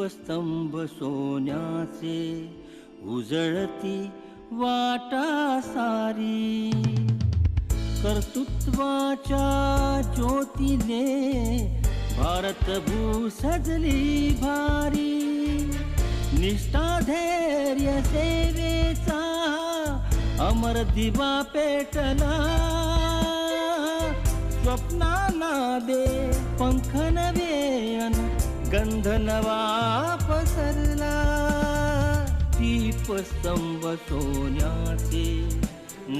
दीपस्तंभ सोन्याचे उजळती वाटा सारी, कर्तृत्वाच्या ज्योतीने भारतभू सजली भारी, निष्ठा धैर्य सेवेचा अमर दिवा पेटला, स्वप्नाला दे पंख नवे अन गंध नवा पसरला, दीपस्तंभ सोन्याचे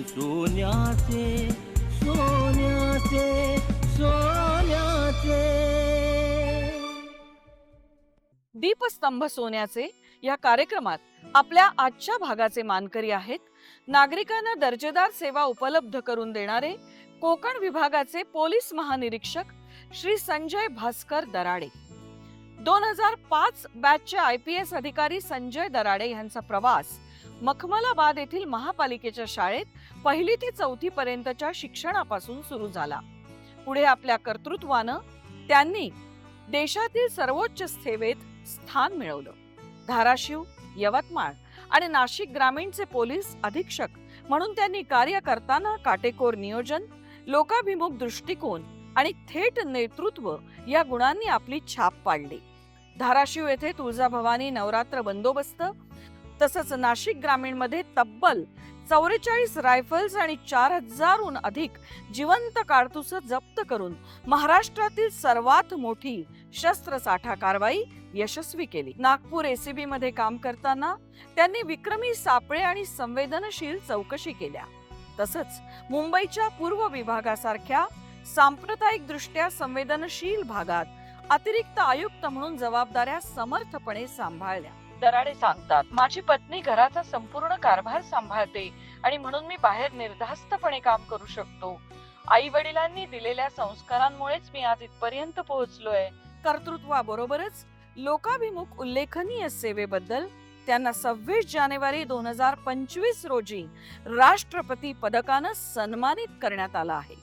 सोन्याचे सोन्याचे सोन्याचे. दीपस्तंभ सोन्याचे या कार्यक्रमात आपल्या आजच्या भागाचे मानकरी आहेत नागरिकांना दर्जेदार सेवा उपलब्ध करून देणारे कोकण विभागाचे पोलीस महानिरीक्षक श्री संजय भास्कर दराडे. 2005 बॅचचे IPS अधिकारी संजय दराडे यांचा प्रवास मखमलाबाद येथील महापालिकेच्या शाळेत 1ली ते 4थी पर्यंतच्या शिक्षणापासून सुरू झाला. पुढे आपल्या कर्तृत्वानं त्यांनी देशातील सर्वोच्च सेवेत स्थान मिळवलं. धाराशिव, यवतमाळ आणि नाशिक ग्रामीणचे पोलीस अधीक्षक म्हणून त्यांनी कार्य करताना काटेकोर नियोजन, लोकाभिमुख दृष्टिकोन आणि थेट नेतृत्व या गुणांनी आपली छाप पाडली. धाराशिव येथे तुळजाभवानी नवरात्र बंदोबस्त तसंच नाशिक ग्रामीण मध्ये तब्बल 44 रायफल्स आणि 4000हून अधिक जिवंत कारतूस जप्त करून महाराष्ट्रातील सर्वात मोठी शस्त्रसाठा कारवाई यशस्वी केली. नागपूर ACB मध्ये काम करताना त्यांनी विक्रमी सापळे आणि संवेदनशील चौकशी केल्या. तसंच मुंबईच्या पूर्व विभागासारख्या सांप्रदायिक दृष्ट्या संवेदनशील भागात अतिरिक्त आयुक्त म्हणून जबाबदाऱ्या समर्थपणे सांभाळल्या. दराडे सांगतात, माझी पत्नी घराचा संपूर्ण कारभार सांभाळते आणि म्हणून मी बाहेर निर्धास्तपणे काम करू शकतो. आई वडिलांनी दिलेल्या संस्कारांमुळेच मी आज इथपर्यंत पोहोचलोय. कर्तृत्वाबरोबरच लोकाभिमुख उल्लेखनीय सेवेबद्दल त्यांना 26 जानेवारी 2025 रोजी राष्ट्रपती पदकानं सन्मानित करण्यात आलं आहे.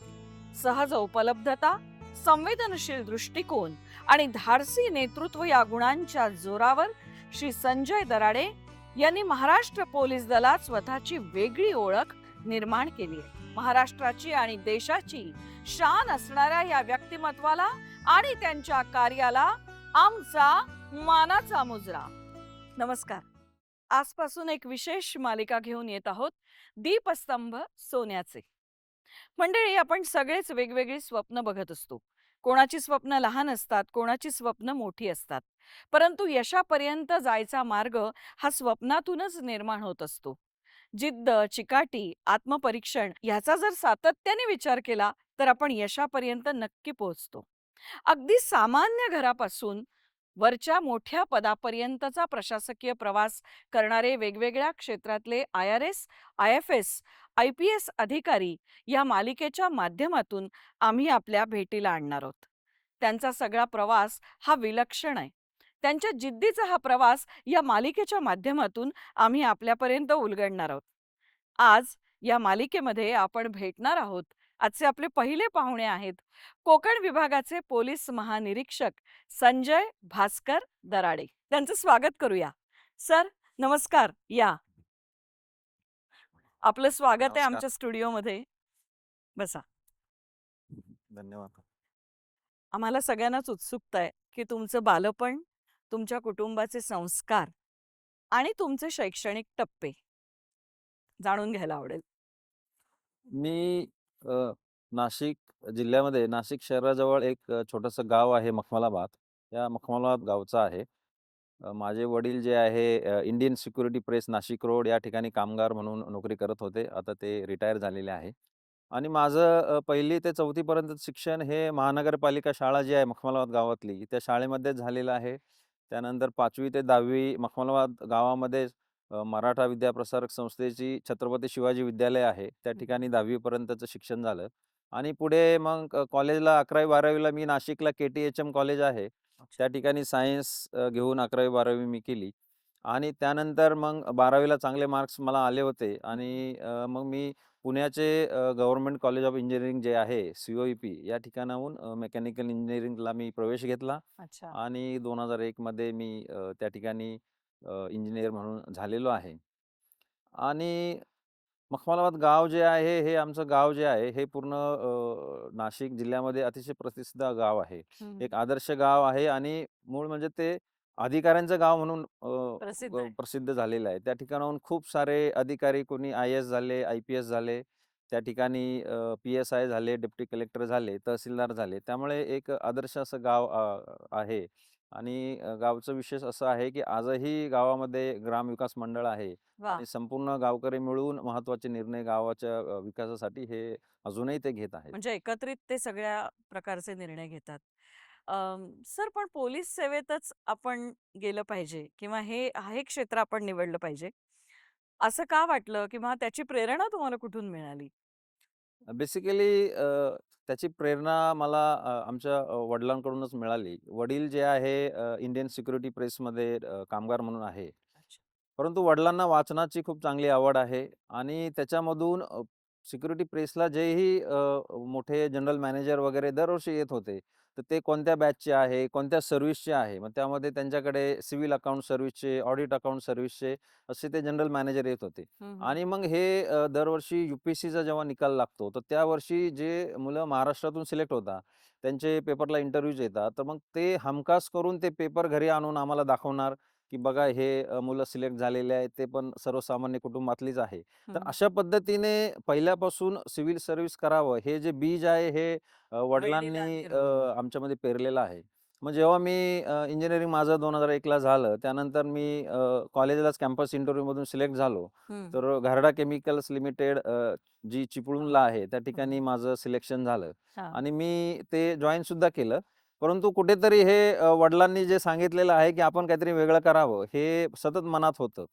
सहज उपलब्धता, संवेदनशील दृष्टिकोन आणि धाडसी नेतृत्व या गुणांच्या जोरावर श्री संजय दराडे यांनी महाराष्ट्र पोलीस दलात स्वतःची वेगळी ओळख निर्माण केली आहे. महाराष्ट्राची आणि देशाची शान असणाऱ्या या व्यक्तिमत्वाला आणि त्यांच्या कार्याला आमचा मानाचा मुजरा. नमस्कार. आजपासून एक विशेष मालिका घेऊन येत आहोत, दीपस्तंभ सोन्याचे. मंडळी, आपण सगळेच वेगवेगळी स्वप्न बघत असतो. कोणाची स्वप्न लहान असतात, कोणाची स्वप्न मोठी असतात. परंतु यशापर्यंत जायचा मार्ग हा स्वप्नातूनच निर्माण होत असतो. जिद्द, चिकाटी, आत्मपरीक्षण याचा जर सातत्याने विचार केला तर आपण यशापर्यंत नक्की पोहोचतो. अगदी सामान्य घरापासून वरच्या मोठ्या पदापर्यंतचा प्रशासकीय प्रवास करणारे वेगवेगळ्या क्षेत्रातले IRS, IFS, IPS अधिकारी या मालिकेच्या माध्यमातून आम्ही आपल्या भेटीला आणणार आहोत. त्यांचा सगळा प्रवास हा विलक्षण आहे. त्यांच्या जिद्दीचा हा प्रवास या मालिकेच्या माध्यमातून आम्ही आपल्यापर्यंत उलगडणार आहोत. आज या मालिकेमध्ये आपण भेटणार आहोत. आजचे आपले पहिले पाहुणे आहेत कोकण विभागाचे पोलीस महानिरीक्षक संजय भास्कर दराडे. त्यांचं स्वागत करूया. सर नमस्कार. या, आपलं स्वागत आहे नमस्कार. आमच्या स्टुडिओमध्ये. बसा. धन्यवाद. आम्हाला सगळ्यांनाच उत्सुकता आहे की तुमचं बालपण, तुमच्या कुटुंबाचे संस्कार आणि तुमचे शैक्षणिक टप्पे जाणून घ्यायला आवडेल. मी नाशिक जिल्ह्यामध्ये नाशिक शहराजवळ एक छोटंसं गाव आहे मखमलाबाद. त्या मखमलाबाद गावचा आहे. माझे वडील जे आहे Indian security press Nashik road या ठिकाणी कामगार म्हणून नोकरी करत होते. आता ते रिटायर झालेले आहे. आणि माझं 1ली ते 4थी पर्यंत शिक्षण हे महानगरपालिका शाळा जी आहे मखमलाबाद गावातली त्या शाळेमध्येच झालेलं आहे. त्यानंतर 5वी ते 10वी मखमलाबाद गावामध्ये मराठा विद्याप्रसारक संस्थेची छत्रपती शिवाजी विद्यालय आहे. त्या ठिकाणी 10वी पर्यंतचं शिक्षण झालं. आणि पुढे मग कॉलेजला 11वी-12वीला मी नाशिकला KTHM कॉलेज आहे. त्या ठिकाणी सायन्स घेऊन 11वी-12वी मी केली. आणि त्यानंतर मग 12वीला चांगले मार्क्स मला आले होते हं. आणि मग मी पुण्याचे गव्हर्नमेंट कॉलेज ऑफ इंजिनिअरिंग जे आहे COEP या ठिकाणाहून मेकॅनिकल इंजिनिअरिंगला मी प्रवेश घेतला अच्छा. आणि 2001 मध्ये मी त्या ठिकाणी इंजिनिअर म्हणून झालेलो आहे. आणि मखमलाबाद गाव जे आहे, हे आमचं गाव जे आहे, हे पूर्ण नाशिक जिल्ह्यामध्ये अतिशय प्रसिद्ध गाव आहे. हं. एक आदर्श गाव आहे आणि मूळ म्हणजे ते अधिकाऱ्यांचं गाव म्हणून प्रसिद्ध आहे. प्रसिद्ध झालेलं आहे. त्या ठिकाणाहून खूप सारे अधिकारी कोणी IAS झाले, IPS झाले, त्या ठिकाणी PSI झाले, डेप्टी कलेक्टर झाले, तहसीलदार झाले. त्यामुळे एक आदर्श असं गाव आहे आणि गावचं विशेष असं आहे, की आजही गावामध्ये ग्रामविकास मंडळ आहे वाह! आणि संपूर्ण गावकरी मिळून महत्त्वाचे निर्णय गावाच्या विकासासाठी हे अजूनही ते घेत आहेत. म्हणजे एकत्रित ते सगळ्या प्रकारचे निर्णय घेतात. सर पण पोलीस सेवेतच आपण गेलं पाहिजे किंवा हे क्षेत्र आपण निवडलं पाहिजे, असं का वाटलं किंवा त्याची प्रेरणा तुम्हाला कुठून मिळाली? बेसिकली त्याची प्रेरणा मला आमच्या वडिलांकडूनच मिळाली. वडील जे आहे इंडियन सिक्युरिटी प्रेसमध्ये कामगार म्हणून आहे. अच्छा. परंतु वडिलांना वाचनाची खूप चांगली आवड आहे आणि त्याच्यामधून सिक्युरिटी प्रेसला जेही मोठे जनरल मॅनेजर वगैरे दरवर्षी येत होते. तर ते कोणत्या बॅचचे आहे, कोणत्या सर्व्हिसचे आहे. मग त्यामध्ये त्यांच्याकडे सिव्हिल अकाउंट सर्व्हिसचे, ऑडिट अकाउंट सर्व्हिसचे असे ते जनरल मॅनेजर येत होते. हं, हं. आणि मग हे दरवर्षी UPSCचा जेव्हा निकाल लागतो, तर त्यावर्षी जे मुलं महाराष्ट्रातून सिलेक्ट होतात, त्यांचे पेपरला इंटरव्ह्यूज येतात. तर मग ते हमखास करून ते पेपर घरी आणून आम्हाला दाखवणार, की बघा हे मुलं सिलेक्ट झालेले आहेत. ते पण सर्वसामान्य कुटुंबातलीच आहे. तर हं. अशा पद्धतीने पहिल्यापासून सिव्हिल सर्व्हिस करावं, हे जे बीज आहे हे वडिलांनी वडिलांनी रोवलं. आमच्यामध्ये पेरलेलं आहे. मग जेव्हा मी इंजिनिअरिंग माझं 2001ला झालं, त्यानंतर मी कॉलेजलाच कॅम्पस इंटरव्ह्यूमधून सिलेक्ट झालो. हं. तर घारडा केमिकल्स लिमिटेड जी चिपळूणला आहे, त्या ठिकाणी हं. माझं सिलेक्शन झालं हां. आणि मी ते जॉइन सुद्धा केलं. परंतु कुठेतरी हे वडिलांनी जे सांगितलेलं आहे, की आपण काहीतरी वेगळं करावं, हे सतत मनात होतं.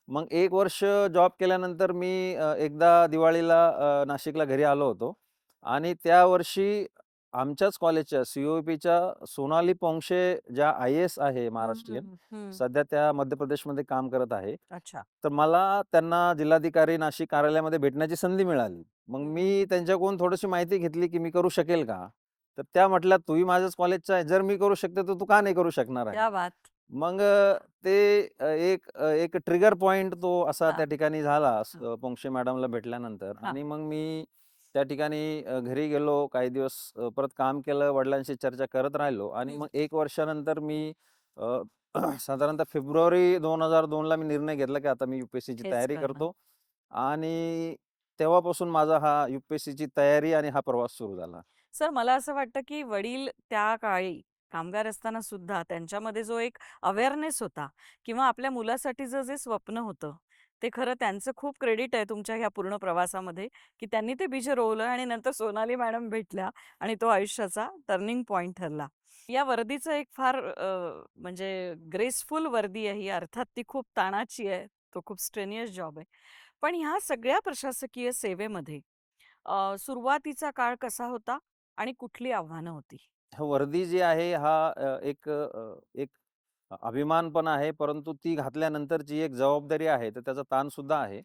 मग 1 वर्ष जॉब केल्यानंतर मी एकदा दिवाळीला नाशिकला घरी आलो होतो आणि त्या वर्षी आमच्याच कॉलेजच्या COEPच्या सोनाली पोंक्षे ज्या IAS आहे हं, महाराष्ट्रीयन, हं, हं. सध्या त्या मध्य प्रदेशमध्ये काम करत आहे. अच्छा. तर मला त्यांना जिल्हाधिकारी नाशिक कार्यालयामध्ये भेटण्याची संधी मिळाली. मग हं. मी त्यांच्याकडून थोडीशी माहिती घेतली, की मी करू शकेल का? तर त्या म्हटल्या, "तूही माझ्याच कॉलेजचा आहे. जर मी करू शकते, तर तू का नाही करू शकणार आहे?" क्या बात! मग ते एक ट्रिगर पॉइंट तो असा हां, त्या ठिकाणी झाला हां, पोंक्षे मॅडमला भेटल्यानंतर हां. आणि मग मी त्या ठिकाणी घरी गेलो. काही दिवस परत काम केलं. वडिलांशी चर्चा करत राहिलो आणि हं. मग 1 वर्षानंतर मी अ, साधारणतः फेब्रुवारी 2002ला मी निर्णय घेतला, की आता मी UPSCची हेच तयारी करणार. करतो आणि तेव्हापासून माझा हा UPSCची तयारी आणि हा प्रवास सुरू झाला. सर मला असं वाटतं, की वडील त्या काळी कामगार असताना सुद्धा त्यांच्यामध्ये जो एक अवेअरनेस होता किंवा आपल्या मुलासाठीचं जे स्वप्न होतं, ते खरं त्यांचं खूप क्रेडिट आहे तुमच्या ह्या पूर्ण प्रवासामध्ये, की त्यांनी ते बीज रोवलं आणि नंतर सोनाली मॅडम भेटल्या आणि तो आयुष्याचा टर्निंग पॉइंट ठरला. या वर्दीचं एक फार म्हणजे ग्रेसफुल वर्दी आहे ही. अर्थात ती खूप ताणाची आहे. तो खूप स्ट्रेनियस जॉब आहे. पण ह्या सगळ्या प्रशासकीय सेवेमध्ये सुरुवातीचा काळ कसा होता आणि कुठली आव्हानं होती? वर्दी जी आहे हा एक अभिमान पण आहे, परंतु ती घातल्यानंतरची एक जबाबदारी आहे, तर त्याचा ताणसुद्धा आहे.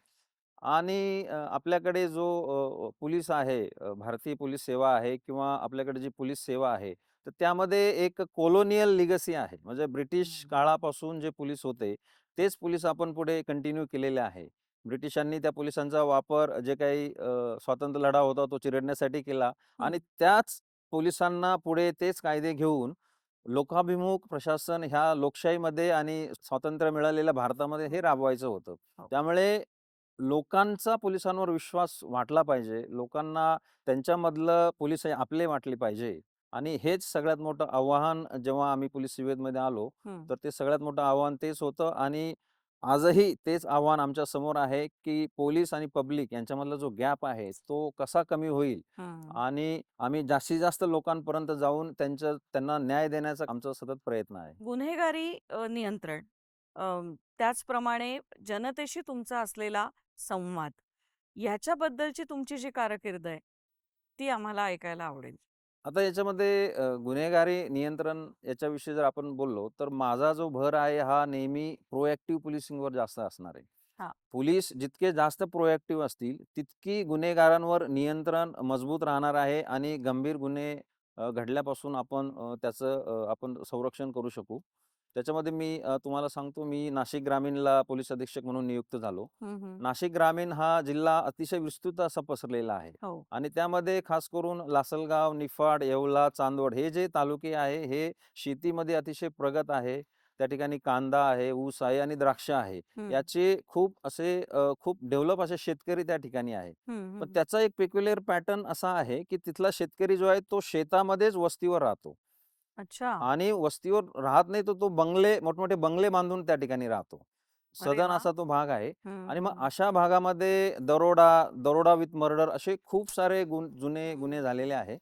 आणि आपल्याकडे जो पोलीस आहे, भारतीय पोलीस सेवा आहे किंवा आपल्याकडे जी पोलीस सेवा आहे, तर त्यामध्ये एक कॉलोनियल लिगसी आहे. म्हणजे ब्रिटिश हं. काळापासून जे पोलीस होते, तेच पोलीस आपण पुढे कंटिन्यू केलेले आहे. ब्रिटिशांनी त्या पोलिसांचा वापर जे काही स्वातंत्र्य लढा होता, तो चिरडण्यासाठी केला हं. आणि त्याच पोलिसांना पुढे तेच कायदे घेऊन लोकाभिमुख प्रशासन ह्या लोकशाहीमध्ये आणि स्वातंत्र्य मिळालेल्या भारतामध्ये हे राबवायचं होतं. हो. त्यामुळे लोकांचा पोलिसांवर विश्वास वाटला पाहिजे. लोकांना त्यांच्यामधलं पोलिस हे आपले वाटले पाहिजे आणि हेच सगळ्यात मोठं आव्हान जेव्हा आम्ही पोलीस सेवेमध्ये आलो, हं. तर ते सगळ्यात मोठं आव्हान तेच होतं आणि आजही तेच आव्हान आमच्या समोर आहे, की पोलीस आणि पब्लिक यांच्यामधला जो गॅप आहे, तो कसा कमी होईल हं. आणि आम्ही जास्तीत जास्त लोकांपर्यंत जाऊन त्यांना न्याय देण्याचा आमचा सतत प्रयत्न आहे. गुन्हेगारी नियंत्रण त्याचप्रमाणे जनतेशी तुमचा असलेला संवाद ह्याच्याबद्दलची तुमची जी कारकीर्द आहे, ती आम्हाला ऐकायला आवडेल. आता याच्यामध्ये गुन्हेगारी नियंत्रण याच्याविषयी जर आपण बोललो, तर माझा जो भर आहे हा नेहमी प्रोएक्टिव्ह पोलिसिंगवर जास्त असणार आहे. हां. पोलीस जितके जास्त प्रोएक्टिव्ह असतील, तितकी गुन्हेगारांवर नियंत्रण मजबूत राहणार आहे आणि गंभीर गुन्हे घडल्यापासून आपण संरक्षण करू शकू. त्याच्यामध्ये तुम्हाला सांगतो, मी नाशिक ग्रामीणला पोलीस अधीक्षक म्हणून नियुक्त झालो. हं, हं. नाशिक ग्रामीण हा जिल्हा अतिशय विस्तृत असा पसरलेला आहे. हो. आणि त्यामध्ये खास करून लासलगाव, निफाड, येवला, चांदवड हे जे तालुके आहे, हे शेतीमध्ये अतिशय प्रगत आहे. त्या ठिकाणी कांदा आहे, ऊस आहे आणि द्राक्ष आहे. हं. याचे खूप डेव्हलप असे शेतकरी त्या ठिकाणी आहे. हं, पण हं. त्याचा एक पेक्युलिअर पॅटर्न असा आहे, की तिथला शेतकरी जो आहे तो शेतामध्येच वस्तीवर राहतो. अच्छा. आणि वस्तीवर राहत नाही, तर तो मोठमोठे बंगले बांधून त्या ठिकाणी राहतो. अरे सदन वाह! असा तो भाग आहे. हं, आणि मग हं. अशा भागामध्ये दरोडा विथ मर्डर असे खूप सारे जुने गुन्हे झालेले आहे.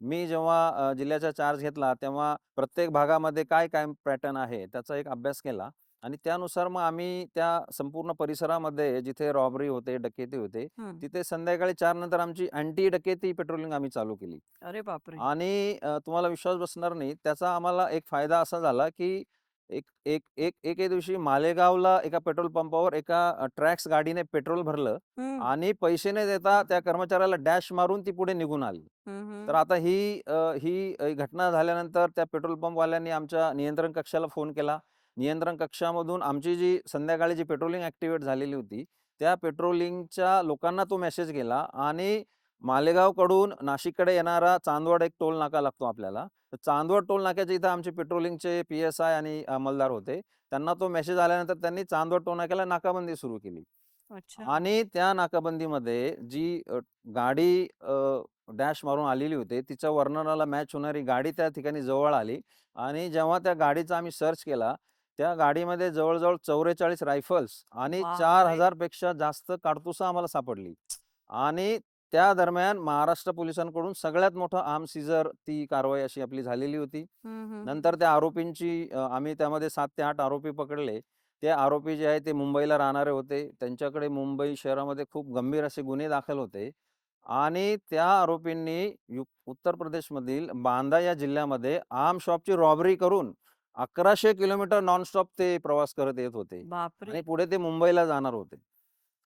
मी जेव्हा जिल्ह्याचा चार्ज घेतला, तेव्हा प्रत्येक भागामध्ये काय पॅटर्न आहे त्याचा एक अभ्यास केला आणि त्यानुसार मग आम्ही त्या संपूर्ण परिसरामध्ये जिथे रॉबरी होते, डकेती होते, हं. तिथे संध्याकाळी 4 नंतर आमची अँटी डकेती पेट्रोलिंग आम्ही चालू केली. अरे बापरे! आणि तुम्हाला विश्वास बसणार नाही, त्याचा आम्हाला एक फायदा असा झाला, की एक एक एक एके दिवशी मालेगावला एका पेट्रोल पंपावर ट्रॅक्स गाडीने पेट्रोल भरलं हं. आणि पैसे न देता त्या कर्मचाऱ्याला डॅश मारून ती पुढे निघून आली. हं, तर हं. आता ही घटना झाल्यानंतर त्या पेट्रोल पंपवाल्यांनी आमच्या नियंत्रण कक्षाला फोन केला. नियंत्रण कक्षामधून आमची जी संध्याकाळी जी पेट्रोलिंग ॲक्टिव्हेट झालेली होती, त्या पेट्रोलिंगच्या लोकांना तो मेसेज गेला आणि मालेगावकडून नाशिककडे येणारा चांदवड एक टोल नाका लागतो आपल्याला. तर चांदवड टोल नाक्याच्या इथं आमचे पेट्रोलिंगचे पी-एस-आय आणि अंमलदार होते. त्यांना तो मेसेज आल्यानंतर त्यांनी चांदवड टोल नाक्याला नाकाबंदी सुरू केली. अच्छा. आणि त्या नाकाबंदीमध्ये जी गाडी डॅश मारून आलेली होती, तिच्या वर्णनाला मॅच होणारी गाडी त्या ठिकाणी जवळ आली आणि जेव्हा त्या गाडीचा आम्ही सर्च केला, त्या गाडीमध्ये जवळ-जवळ 44 रायफल्स आणि बापरे! 4000 पेक्षा जास्त काडतुसं आम्हाला सापडली. आणि त्या दरम्यान महाराष्ट्र पोलिसांकडून सगळ्यात मोठं आर्म्स सीझर ती कारवाई अशी आपली झालेली होती. हं, हं, हं. नंतर त्या आम्ही त्यामध्ये 7 ते 8 आरोपी पकडले. ते आरोपी जे आहे ते मुंबईला राहणारे होते. त्यांच्याकडे मुंबई शहरामध्ये खूप गंभीर असे गुन्हे दाखल होते आणि त्या आरोपींनी उत्तर प्रदेशमधील बांदा या जिल्ह्यामध्ये आर्म शॉपची रॉबरी करून 1100 किलोमीटर नॉनस्टॉप ते प्रवास करत येत होते बापरे! आणि पुढे ते मुंबईला जाणार होते.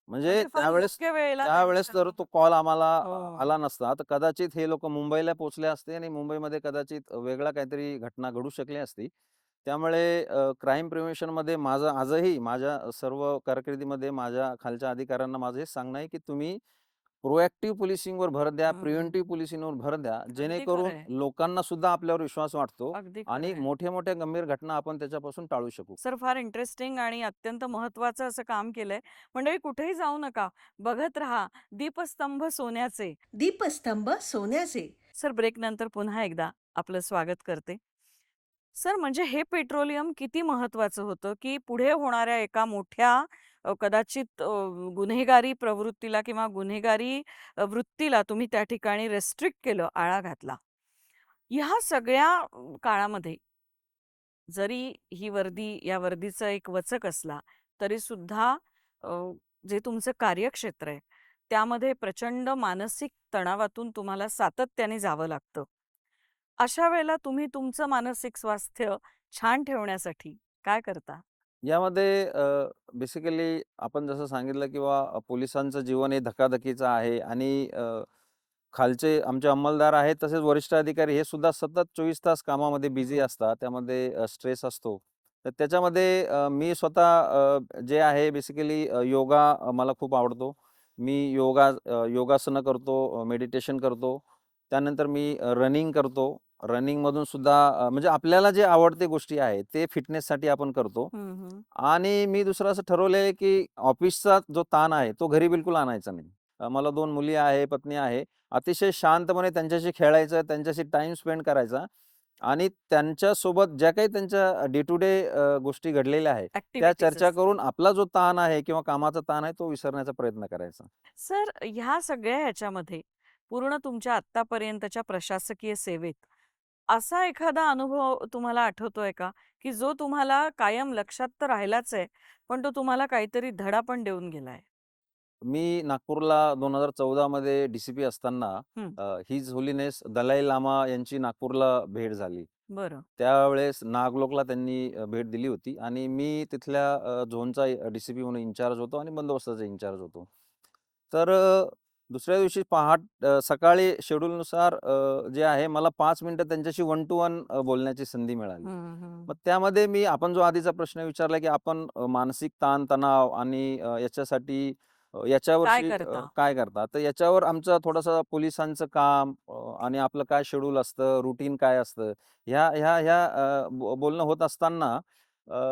म्हणजे म्हणजे फार योग्य वेळेला त्यावेळेस त्यांचं जर तो कॉल आम्हाला हो. आला नसता, तर कदाचित हे लोकं मुंबईला पोहोचले असते आणि मुंबईमध्ये कदाचित वेगळा काहीतरी घटना घडू शकली असती. त्यामुळे क्राईम प्रिव्हेन्शनमध्ये आजही माझ्या सर्व कारकिर्दीमध्ये माझ्या खालच्या अधिकाऱ्यांना माझं हेच सांगणं आहे, की तुम्ही प्रोएक्टिव्ह पोलिसिंगवर भर द्या, हं. प्रिव्हेंटिव्ह पोलिसिंगवर भर द्या, अगदी खरं जेणेकरून आहे. लोकांना सुद्धा आपल्यावर विश्वास वाटतो अगदी खरं आणि आहे. मोठ्या-मोठ्या गंभीर घटना आपण त्याच्यापासून टाळू शकू. सर फार इंटरेस्टिंग आणि अत्यंत महत्त्वाचं असं काम केलंय. मंडळी कुठेही जाऊ नका. बघत राहा दीपस्तंभ सोन्याचे. दीपस्तंभ सोन्याचे. सर ब्रेकनंतर पुन्हा एकदा आपलं स्वागत करते. सर म्हणजे हे पेट्रोलियम किती महत्त्वाचं होतं, की पुढे होणाऱ्या एका मोठ्या कदाचित गुन्हेगारी प्रवृत्तीला किंवा गुन्हेगारी वृत्तीला तुम्ही त्या ठिकाणी रिस्ट्रिक्ट केलं, आळा घातला. ह्या सगळ्या काळामध्ये जरी ही वर्दी या वर्दीचा एक वचक असला, तरी सुद्धा अ, जे तुमचं कार्यक्षेत्र आहे, त्यामध्ये प्रचंड मानसिक तणावातून तुम्हाला सातत्याने जावं लागतं. अशा वेळेला तुम्ही तुमचं मानसिक स्वास्थ्य छान ठेवण्यासाठी काय करता? यामध्ये बेसिकली आपण जसं सांगितलं किंवा पोलिसांचं जीवन हे धकाधकीचं आहे आणि खालचे आमचे अंमलदार आहेत, तसेच वरिष्ठ अधिकारी हे सुद्धा सतत 24 तास कामामध्ये बिझी असतात. त्यामध्ये स्ट्रेस असतो. तर त्याच्यामध्ये मी स्वतः जे आहे बेसिकली योगा मला खूप आवडतो. मी योगासनं करतो, मेडिटेशन करतो. त्यानंतर मी रनिंग करतो. रनिंगमधून सुद्धा म्हणजे आपल्याला जे आवडते गोष्टी आहेत, ते फिटनेससाठी आपण करतो. हं, हं. आणि मी दुसरं असं ठरवलं आहे, की ऑफिसचा जो ताण आहे, तो घरी बिलकुल आणायचा नाही. मला 2 मुली आहे, पत्नी आहे. अतिशय शांतपणे त्यांच्याशी खेळायचं, त्यांच्याशी टाईम स्पेंड करायचा आणि त्यांच्यासोबत ज्या काही त्यांच्या डे टू डे गोष्टी घडलेल्या आहेत, त्या ॲक्टिव्हिटीज चर्चा असतील. करून आपला जो ताण आहे किंवा कामाचा ताण आहे, तो विसरण्याचा प्रयत्न करायचा. सर ह्या सगळ्या ह्याच्यामध्ये पूर्ण तुमच्या आत्तापर्यंतच्या प्रशासकीय सेवेत असा एखादा अनुभव तुम्हाला आठवतोय का, की जो तुम्हाला कायम लक्षात तर राहिलाच आहे, पण तो तुम्हाला काहीतरी धडा पण देऊन गेलाय? मी नागपूरला 2014 मध्ये डी-सी-पी असताना हं. हिज होलीनेस दलाई लामा यांची नागपूरला भेट झाली. बरं. त्यावेळेस नागलोकला त्यांनी भेट दिली होती आणि मी तिथल्या झोनचा डी-सी-पी म्हणून इन्चार्ज होतो आणि बंदोबस्ताचा इन्चार्ज होतो. तर दुसऱ्या दिवशी सकाळी शेड्यूलनुसार जे आहे मला 5 मिनिटं त्यांच्याशी वन टू वन बोलण्याची संधी मिळाली. हं, हं. मग त्यामध्ये आपण जो आधीचा प्रश्न विचारला, की आपण मानसिक ताण-तणाव आणि याच्यासाठी काय याच्यावर्षी करता? काय करता? तर याच्यावर आमचं थोडंसं पोलिसांचं काम आणि आपलं काय शेड्यूल असतं, रुटीन काय असतं, ह्या बोलणं होत असताना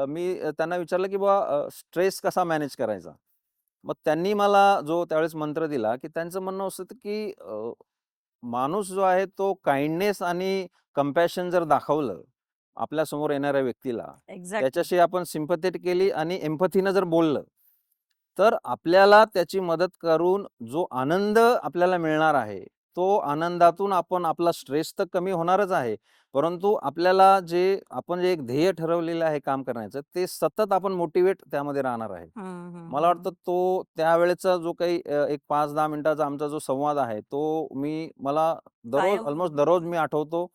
मी त्यांना विचारलं, की स्ट्रेस कसा मॅनेज करायचा? मग त्यांनी मला जो त्यावेळेस मंत्र दिला, की त्यांचं म्हणणं असं होतं, की माणूस जो आहे तो काइंडनेस आणि कंपॅशन जर दाखवलं, आपल्यासमोर येणाऱ्या व्यक्तीला, एक्झॅक्टली. त्याच्याशी आपण सिम्पॅथेट केली आणि एम्पॅथीनं जर बोललं, तर आपल्याला त्याची मदत करून जो आनंद आपल्याला मिळणार आहे, तो आनंदातून आपला स्ट्रेस तर कमी होणारच आहे. परंतु आपल्याला आपण जे एक ध्येय ठरवलेलं आहे काम करण्याचं, ते सतत आपण मोटिव्हेट त्यामध्ये राहणार आहे. हं, हं, मला हं. वाटतं तो त्यावेळेचा जो काही एक 5-10 मिनिटाचा आमचा जो संवाद आहे, तो मला कायम ऑलमोस्ट दररोज मी आठवतो.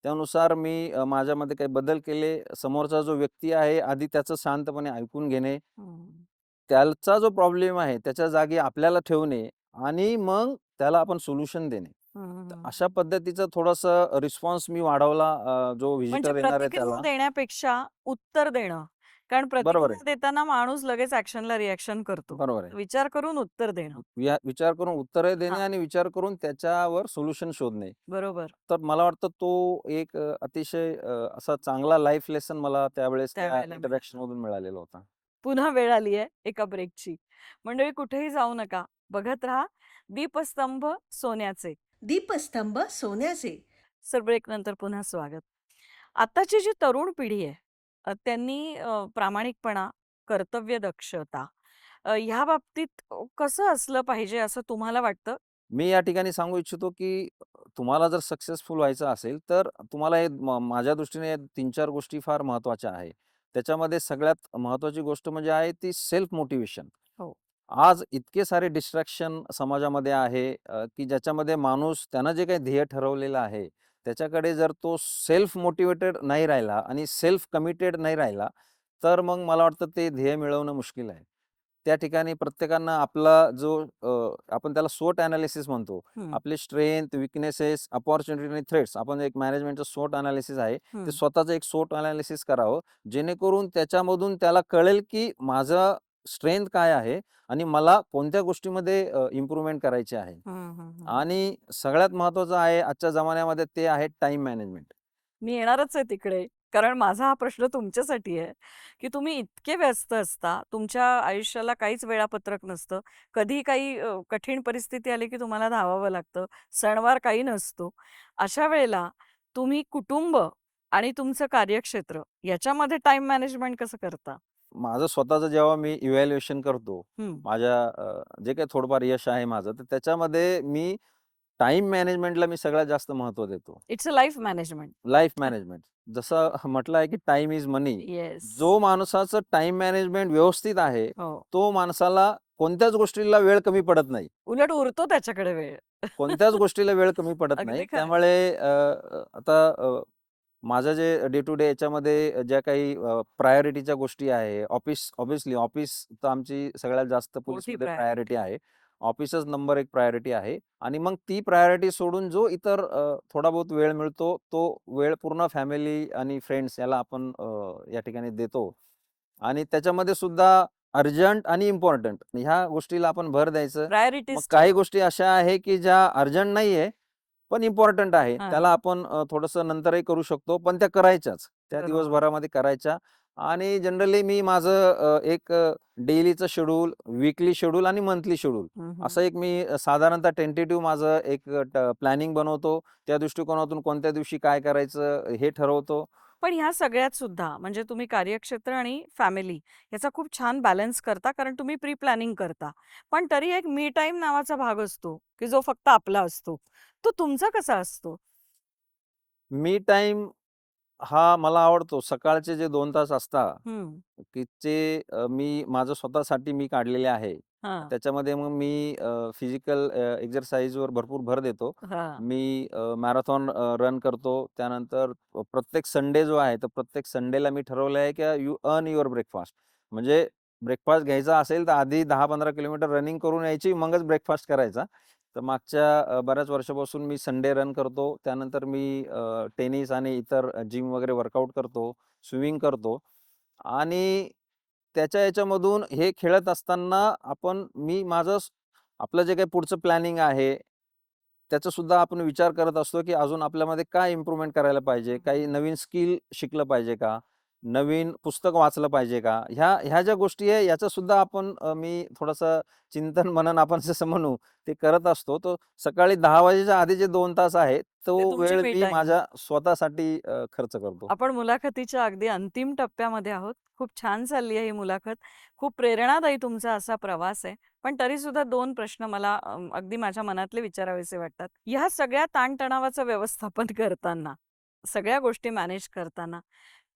त्यानुसार मी माझ्यामध्ये काही बदल केले. समोरचा जो व्यक्ती आहे, आधी त्याचं शांतपणे ऐकून घेणे. हं. त्याचा जो प्रॉब्लेम आहे, त्याच्या जागी आपल्याला ठेवणे आणि मग त्याला आपण सोल्युशन देणे. हं, तर हं. अशा पद्धतीचं थोडंसं रिस्पॉन्स मी वाढवला जो म्हणजे व्हिजिटर येणार आहे प्रतिक्रिया त्याला. देण्यापेक्षा उत्तर देणं. कारण बरोबर आहे. प्रतिक्रिया देताना माणूस लगेच ॲक्शनला रिएक्शन करतो. बरोबर आहे. विचार करून उत्तर देणं. विचार करून उत्तरे देणे हां, आणि विचार करून त्याच्यावर सोल्युशन शोधणे. बरोबर. तर मला वाटतं तो एक अतिशय असा चांगला लाईफ लेसन मला त्यावेळेस त्या त्यावेळेला मिळालं. इंटरॅक्शनमधून मिळालेला होता. पुन्हा वेळ आली आहे एका ब्रेकची. मंडळी कुठेही जाऊ नका. बघत राहा दीपस्तंभ सोन्याचे. दीपस्तंभ सोन्याचे. सर ब्रेकनंतर पुन्हा स्वागत. आताची जी तरुण पिढी आहे त्यांनी प्रामाणिकपणा, कर्तव्यदक्षता ह्या बाबतीत कसं असलं पाहिजे असं तुम्हाला वाटतं? मी या ठिकाणी सांगू इच्छितो, की तुम्हाला जर सक्सेसफुल व्हायचं असेल, तर तुम्हाला माझ्या दृष्टीने 3-4 गोष्टी फार महत्त्वाच्या आहेत. त्याच्यामध्ये सगळ्यात महत्त्वाची गोष्ट म्हणजे आहे ती सेल्फ मोटिव्हेशन. हो. आज इतके सारे डिस्ट्रॅक्शन समाजामध्ये आहे की ज्याच्यामध्ये माणूस त्यानं जे काही ध्येय ठरवलेलं आहे, त्याच्याकडे जर तो सेल्फ मोटिव्हेटेड नाही राहिला आणि सेल्फ कमिटेड नाही राहिला, तर मग मला वाटतं ते ध्येय मिळवणं मुश्किल आहे. त्या ठिकाणी प्रत्येकानं आपला आपण त्याला स्वॉट एनालिसिस म्हणतो. हं, आपले स्ट्रेंथ, वीकनेसेस, अपॉर्च्युनिटी आणि थ्रेट्स आपण एक मॅनेजमेंटचं स्वॉट एनालिसिस आहे. ते हं. स्वतःचं एक स्वॉट एनालिसिस करावं, जेणेकरून त्याच्यामधून त्याला कळेल की माझं स्ट्रेंथ काय आहे आणि मला कोणत्या गोष्टीमध्ये इम्प्रूव्हमेंट करायची आहे. हं, हं, हं. आणि सगळ्यात महत्त्वाचं आहे आजच्या जमान्यामध्ये ते आहे टाईम मॅनेजमेंट. मी येणारच आहे तिकडे. कारण माझा हा प्रश्न तुमच्यासाठी आहे, की तुम्ही इतके व्यस्त असता, तुमच्या आयुष्याला काहीच वेळापत्रक नसतं. कधी काही कठीण परिस्थिती आली, की तुम्हाला धावावं लागतं. सणवार काही नसतो. अशा वेळेला तुम्ही कुटुंब आणि तुमचं कार्यक्षेत्र याच्यामध्ये टाईम मॅनेजमेंट कसं करता? माझं स्वतःचं जेव्हा मी इव्हॅल्युएशन करतो, हं. माझ्या जे काही थोडंफार यश आहे माझं, तर त्याच्यामध्ये मी टाईम मॅनेजमेंटला मी सगळ्यात जास्त महत्त्व देतो. It's a life management. Life management. जसं म्हटलं आहे, की टाईम इज मनी. येस. जो माणसाचं टाईम मॅनेजमेंट व्यवस्थित आहे, हो. तो माणसाला कोणत्याच गोष्टीला वेळ कमी पडत नाही. उलट उरतो त्याच्याकडे वेळ. कोणत्याच गोष्टीला वेळ कमी पडत नाही. अगदी खरं आहे. त्यामुळे आता माझं जे डे टू डे याच्यामध्ये ज्या काही प्रायोरिटीच्या गोष्टी आहे, ऑब्व्हियसली ऑफिस तर आमची सगळ्यात जास्त मोठी पोलिसमध्ये प्रायोरिटी. प्रायोरिटी आहे. ऑफिसच नंबर 1 प्रायोरिटी आहे आणि मग ती प्रायोरिटी सोडून जो इतर थोडा बहुत वेळ मिळतो, तो वेळ पूर्ण फॅमिली आणि फ्रेंड्स याला आपण या ठिकाणी देतो आणि त्याच्यामध्ये सुद्धा अर्जंट आणि इम्पोर्टंट ह्या गोष्टीला आपण भर द्यायचं. मग प्रायोरिटीज काही ठरवा. गोष्टी अशा आहे, की ज्या अर्जंट नाहीये, पण इम्पोर्टंट आहे. हां. त्याला आपण थोडंसं नंतरही करू शकतो, पण त्या करायच्याच. त्या बरोबर. दिवसभरामध्ये करायच्या आणि जनरली मी माझं एक डेलीचं शेड्यूल, वीकली शेड्यूल आणि मंथली शेड्यूल हं, हं. असं एक मी साधारणतः टेंटेटिव्ह माझं एक प्लॅनिंग बनवतो. त्या दृष्टिकोनातून कोणत्या दिवशी काय करायचं हे ठरवतो. पण ह्या सगळ्यात सुद्धा म्हणजे तुम्ही कार्यक्षेत्र आणि फॅमिली याचा खूप छान बॅलन्स करता कारण तुम्ही प्री प्लॅनिंग करता. पण तरी एक मी टाईम नावाचा भाग असतो, की जो फक्त आपला असतो. तो तुमचा कसा असतो? मी टाईम हा मला आवडतो. सकाळचे जे 2 तास असतात, हं. की माझं स्वतःसाठी मी काढलेले आहे. हां. त्याच्यामध्ये मग मी फिजिकल एक्सरसाइजवर भरपूर भर देतो. हां. मी मॅरेथॉन रन करतो. त्यानंतर प्रत्येक संडे जो आहे, तर प्रत्येक संडेला मी ठरवलं आहे, की यू अर्न युअर ब्रेकफास्ट. म्हणजे ब्रेकफास्ट घ्यायचा असेल, तर आधी 10-15 किलोमीटर रनिंग करून यायची, मगच ब्रेकफास्ट करायचा. तर मागच्या बऱ्याच वर्षापासून मी संडे रन करतो. त्यानंतर मी टेनिस आणि इतर जिम वगैरे वर्कआउट करतो, स्विमिंग करतो आणि त्याच्या याच्यामधून हे खेळत असताना आपलं जे काही पुढचं प्लॅनिंग आहे, त्याचा सुद्धा आपण विचार करत असतो, की अजून आपल्यामध्ये काय इम्प्रूव्हमेंट करायला पाहिजे? काही नवीन स्किल शिकलं पाहिजे का? नवीन पुस्तक वाचलं पाहिजे का? ह्या ज्या गोष्टी आहे याचं सुद्धा मी थोडंसं चिंतन मनन आपण जसं म्हणू ते करत असतो. तो सकाळी 10 वाजेच्या आधी जे 2 तास आहे, तो ते तुमची वेळ मी मी टाईम. माझ्या स्वतःसाठी खर्च करतो. आपण मुलाखतीच्या अगदी अंतिम टप्प्यामध्ये आहोत. खूप छान चालली आहे ही मुलाखत. खूप प्रेरणादायी तुमचा असा प्रवास आहे. पण तरीसुद्धा 2 प्रश्न मला अगदी माझ्या मनातले विचारावेसे वाटतात. ह्या सगळ्या ताणतणावाचं व्यवस्थापन करताना, सगळ्या गोष्टी मॅनेज करताना,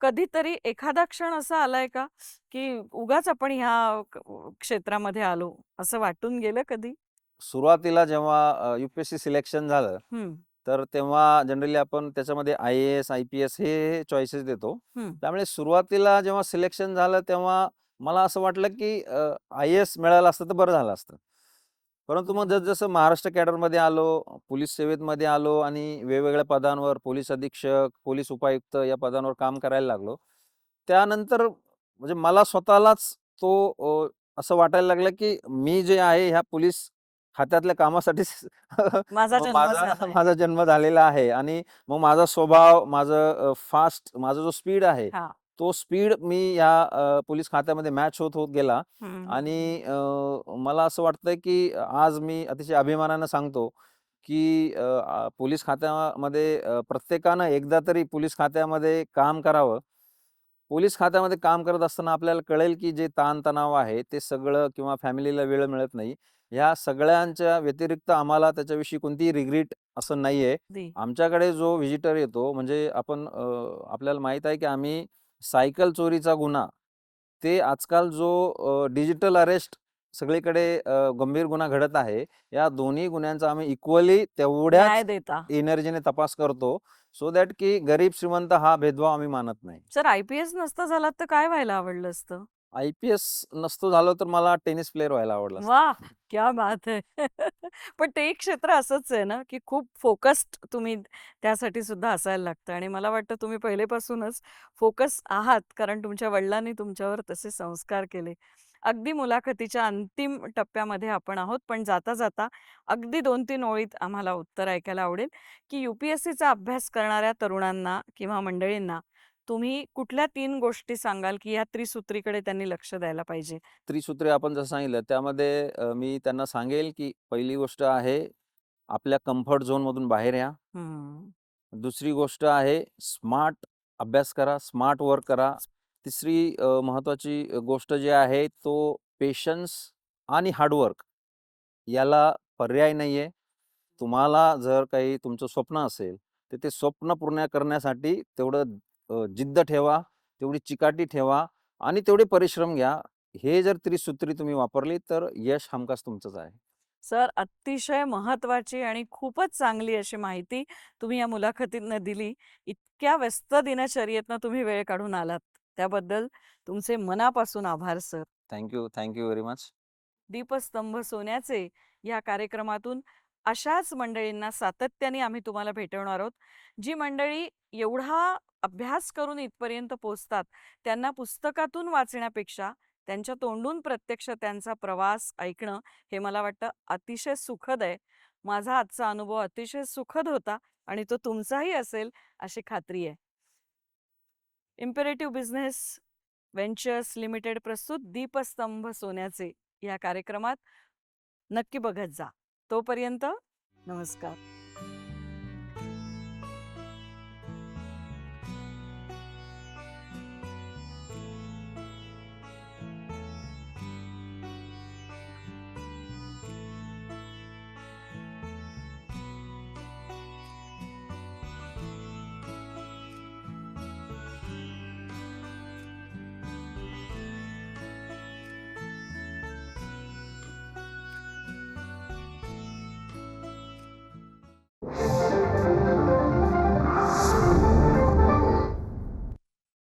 कधीतरी एखादा क्षण असा आलाय का, की उगाच आपण ह्या क्षेत्रामध्ये आलो, असं वाटून गेलं कधी? सुरुवातीला जेव्हा यू-पी-एस-सी सिलेक्शन झालं, हं, तर तेव्हा जनरली आपण त्याच्यामध्ये आय-ए-एस, आय-पी-एस हे चॉईसेस देतो. हं. त्यामुळे सुरुवातीला जेव्हा सिलेक्शन झालं, तेव्हा मला असं वाटलं, की आय-ए-एस मिळालं असतं तर बरं झालं असतं. परंतु मग जसं महाराष्ट्र कॅडरमध्ये आलो, पोलीस सेवेमध्ये आलो आणि वेगवेगळ्या पदांवर पोलीस अधीक्षक, पोलीस उपायुक्त या पदांवर काम करायला लागलो. त्यानंतर म्हणजे मला स्वतःलाच असं वाटायला लागलं, की मी जे आहे ह्या पोलीस खात्यातल्या कामासाठीच माझा जन्म माझा झालाय. माझा जन्म झालेला आहे आणि मग माझा स्वभाव, माझा जो स्पीड आहे, हां. तो स्पीड मी या पोलीस खात्यामध्ये मॅच होत, होत गेला हं, आणि हं. मला असं वाटतंय, की आज मी अतिशय अभिमानानं सांगतो, की पोलीस खात्यामध्ये प्रत्येकानं एकदा तरी पोलीस खात्यामध्ये काम करावं. पोलीस खात्यामध्ये काम करत असताना आपल्याला कळेल, की जे ताणतणाव आहे ते सगळं किंवा फॅमिलीला वेळ मिळत नाही. ह्या सगळ्यांच्या व्यतिरिक्त आम्हाला त्याच्याविषयी कोणतीही रिग्रेट असं नाहीये. अगदी. आमच्याकडे जो व्हिजिटर येतो म्हणजे आपल्याला माहीत आहे, की आम्ही सायकल चोरीचा गुन्हा, ते आजकाल डिजिटल अरेस्ट सगळीकडे गंभीर गुन्हा घडत आहे. या दोन्ही गुन्ह्यांचा आम्ही इक्वली न्याय तेवढ्याच देता. एनर्जीने तपास करतो. सो दॅट की गरीब श्रीमंत हा भेदभाव आम्ही मानत नाही. जर आय-पी-एस नसता झालात तर काय व्हायला आवडलं असतं? आय-पी-एस नसतो झालो तर मला टेनिस प्लेयर व्हायला आवडलं असतं. वाह! क्या बात है! पण ते एक क्षेत्र असंच आहे ना, की खूप फोकस्ड तुम्ही त्यासाठी सुद्धा असायला लागतं आणि मला वाटतं तुम्ही पहिलेपासूनच फोकस आहात, कारण तुमच्या वडिलांनी तुमच्यावर तसे संस्कार केले. अगदी मुलाखतीच्या अंतिम टप्प्यामध्ये आपण आहोत, पण जाता-जाता अगदी 2-3 ओळीत आम्हाला उत्तर ऐकायला आवडेल, की यू-पी-एस-सीचा अभ्यास करणाऱ्या तरुणांना किंवा मंडळींना तुम्ही कुठल्या 3 गोष्टी सांगाल, की या त्रिसूत्रीकडे त्यांनी लक्ष द्यायला पाहिजे? त्रिसूत्री आपण जसं सांगितलं त्यामध्ये मी त्यांना सांगेल, की पहिली गोष्ट आहे आपल्या कम्फर्ट झोनमधून बाहेर या. हं. दुसरी गोष्ट आहे स्मार्ट अभ्यास करा, स्मार्ट वर्क करा. तिसरी महत्त्वाची गोष्ट जी आहे तो पेशन्स आणि हार्डवर्क याला पर्याय नाहीये. तुम्हाला जर काही तुमचं स्वप्न असेल, तर ते स्वप्न पूर्ण करण्यासाठी तेवढं जिद्द ठेवा, तेवढी चिकाटी ठेवा आणि तेवढे परिश्रम घ्या. हे जर त्रिसूत्री तुम्ही वापरली, तर यश हमखास तुमचंच आहे. सर, अतिशय महत्त्वाची आणि खूपच चांगली अशी माहिती तुम्ही या मुलाखतीतनं दिली. इतक्या व्यस्त दिनचर्येतनं तुम्ही वेळ काढून आलात. त्याबद्दल तुमचे मनापासून आभार sir. Thank you very much. दीपस्तंभ सोन्याचे या कार्यक्रमातून अशाच मंडळींना सातत्याने आम्ही तुम्हाला भेटवणार आहोत. जी मंडळी एवढा अभ्यास करून इथपर्यंत पोहोचतात, त्यांना पुस्तकातून वाचण्यापेक्षा त्यांच्या तोंडून प्रत्यक्ष त्यांचा प्रवास ऐकणं हे मला वाटतं अतिशय सुखद आहे. माझा आजचा अनुभव अतिशय सुखद होता आणि तो तुमचाही असेल अशी खात्री आहे. इम्पेरेटिव्ह बिझनेस व्हेंचर्स लिमिटेड प्रस्तुत दीपस्तंभ सोन्याचे या कार्यक्रमात नक्की बघत जा. तोपर्यंत नमस्कार.